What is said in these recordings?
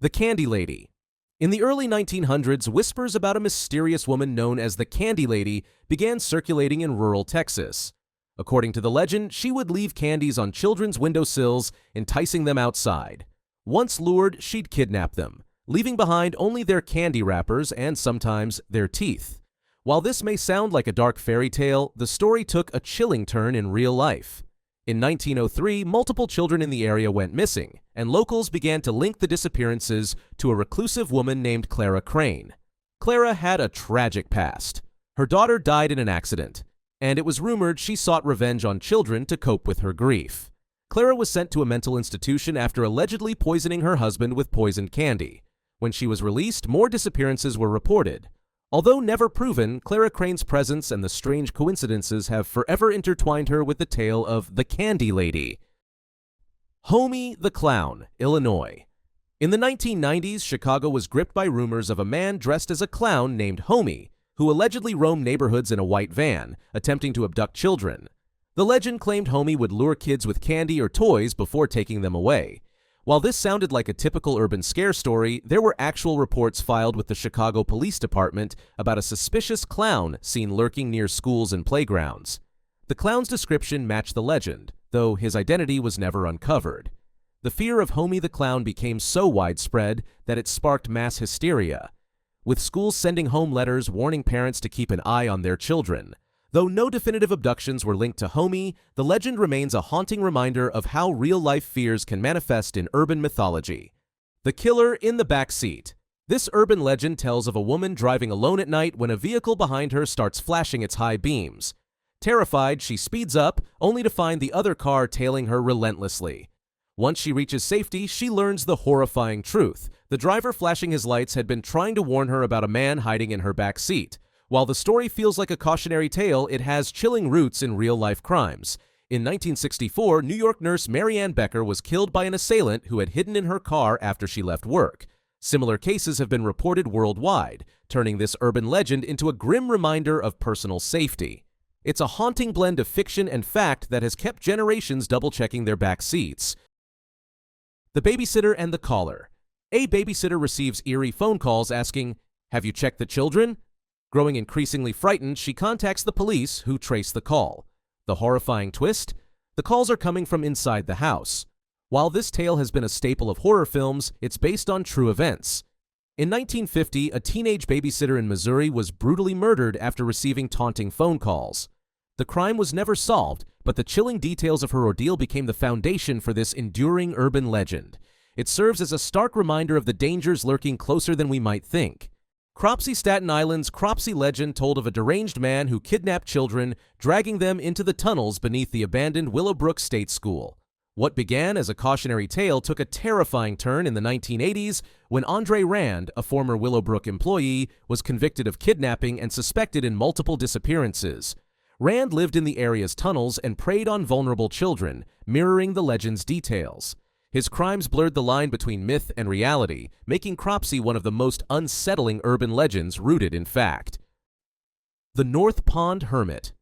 The Candy Lady. In the early 1900s, whispers about a mysterious woman known as the Candy Lady began circulating in rural Texas. According to the legend, she would leave candies on children's windowsills, enticing them outside. Once lured, she'd kidnap them, leaving behind only their candy wrappers and sometimes their teeth. While this may sound like a dark fairy tale, the story took a chilling turn in real life. In 1903, multiple children in the area went missing, and locals began to link the disappearances to a reclusive woman named Clara Crane. Clara had a tragic past. Her daughter died in an accident, and it was rumored she sought revenge on children to cope with her grief. Clara was sent to a mental institution after allegedly poisoning her husband with poisoned candy. When she was released, more disappearances were reported. Although never proven, Clara Crane's presence and the strange coincidences have forever intertwined her with the tale of the Candy Lady. Homie the Clown, Illinois. In the 1990s, Chicago was gripped by rumors of a man dressed as a clown named Homie, who allegedly roamed neighborhoods in a white van, attempting to abduct children. The legend claimed Homie would lure kids with candy or toys before taking them away. While this sounded like a typical urban scare story, there were actual reports filed with the Chicago Police Department about a suspicious clown seen lurking near schools and playgrounds. The clown's description matched the legend, though his identity was never uncovered. The fear of Homie the Clown became so widespread that it sparked mass hysteria, with schools sending home letters warning parents to keep an eye on their children. Though no definitive abductions were linked to Homie, the legend remains a haunting reminder of how real-life fears can manifest in urban mythology. The Killer in the Backseat. This urban legend tells of a woman driving alone at night when a vehicle behind her starts flashing its high beams. Terrified, she speeds up, only to find the other car tailing her relentlessly. Once she reaches safety, she learns the horrifying truth. The driver flashing his lights had been trying to warn her about a man hiding in her back seat. While the story feels like a cautionary tale, it has chilling roots in real-life crimes. In 1964, New York nurse Mary Ann Becker was killed by an assailant who had hidden in her car after she left work. Similar cases have been reported worldwide, turning this urban legend into a grim reminder of personal safety. It's a haunting blend of fiction and fact that has kept generations double-checking their back seats. The Babysitter and the Caller. A babysitter receives eerie phone calls asking, "Have you checked the children?" Growing increasingly frightened, she contacts the police, who trace the call. The horrifying twist? The calls are coming from inside the house. While this tale has been a staple of horror films, it's based on true events. In 1950, a teenage babysitter in Missouri was brutally murdered after receiving taunting phone calls. The crime was never solved, but the chilling details of her ordeal became the foundation for this enduring urban legend. It serves as a stark reminder of the dangers lurking closer than we might think. Cropsey, Staten Island's Cropsey legend told of a deranged man who kidnapped children, dragging them into the tunnels beneath the abandoned Willowbrook State School. What began as a cautionary tale took a terrifying turn in the 1980s when Andre Rand, a former Willowbrook employee, was convicted of kidnapping and suspected in multiple disappearances. Rand lived in the area's tunnels and preyed on vulnerable children, mirroring the legend's details. His crimes blurred the line between myth and reality, making Cropsey one of the most unsettling urban legends rooted in fact. The North Pond Hermit.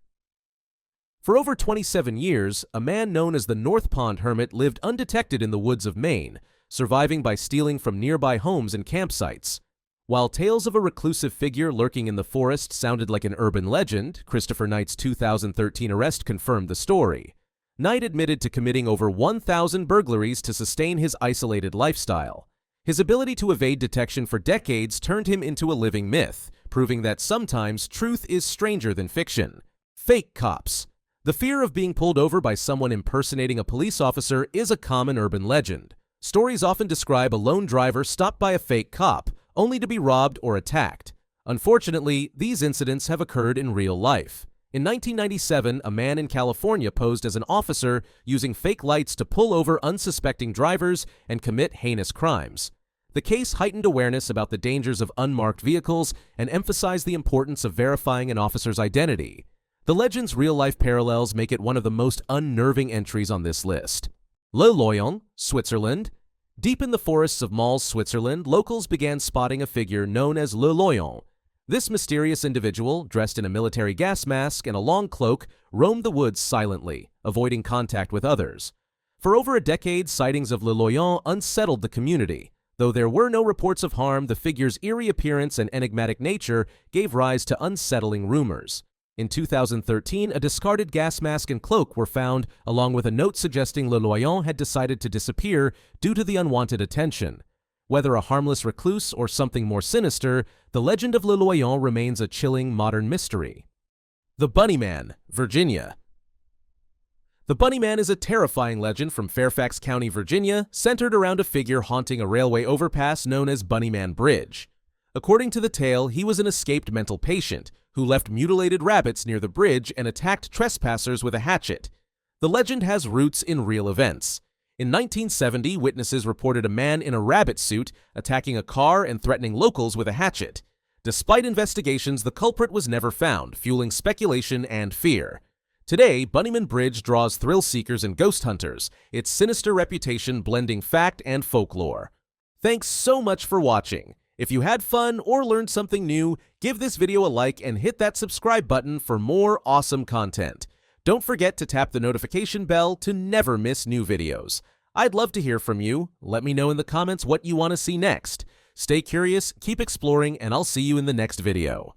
For over 27 years, a man known as the North Pond Hermit lived undetected in the woods of Maine, surviving by stealing from nearby homes and campsites. While tales of a reclusive figure lurking in the forest sounded like an urban legend, Christopher Knight's 2013 arrest confirmed the story. Knight admitted to committing over 1,000 burglaries to sustain his isolated lifestyle. His ability to evade detection for decades turned him into a living myth, proving that sometimes truth is stranger than fiction. Fake cops. The fear of being pulled over by someone impersonating a police officer is a common urban legend. Stories often describe a lone driver stopped by a fake cop, only to be robbed or attacked. Unfortunately, these incidents have occurred in real life. In 1997, a man in California posed as an officer using fake lights to pull over unsuspecting drivers and commit heinous crimes. The case heightened awareness about the dangers of unmarked vehicles and emphasized the importance of verifying an officer's identity. The legend's real-life parallels make it one of the most unnerving entries on this list. Loyon, Switzerland. Deep in the forests of Mals, Switzerland, locals began spotting a figure known as Loyon. This mysterious individual, dressed in a military gas mask and a long cloak, roamed the woods silently, avoiding contact with others. For over a decade, sightings of Loyon unsettled the community. Though there were no reports of harm, the figure's eerie appearance and enigmatic nature gave rise to unsettling rumors. In 2013, a discarded gas mask and cloak were found, along with a note suggesting Loyon had decided to disappear due to the unwanted attention. Whether a harmless recluse or something more sinister, the legend of Loyon remains a chilling modern mystery. The Bunnyman, Virginia. The Bunnyman is a terrifying legend from Fairfax County, Virginia, centered around a figure haunting a railway overpass known as Bunnyman Bridge. According to the tale, he was an escaped mental patient who left mutilated rabbits near the bridge and attacked trespassers with a hatchet. The legend has roots in real events. In 1970, witnesses reported a man in a rabbit suit attacking a car and threatening locals with a hatchet. Despite investigations, the culprit was never found, fueling speculation and fear. Today, Bunnyman Bridge draws thrill seekers and ghost hunters, its sinister reputation blending fact and folklore. Thanks so much for watching. If you had fun or learned something new, give this video a like and hit that subscribe button for more awesome content. Don't forget to tap the notification bell to never miss new videos. I'd love to hear from you. Let me know in the comments what you want to see next. Stay curious, keep exploring, and I'll see you in the next video.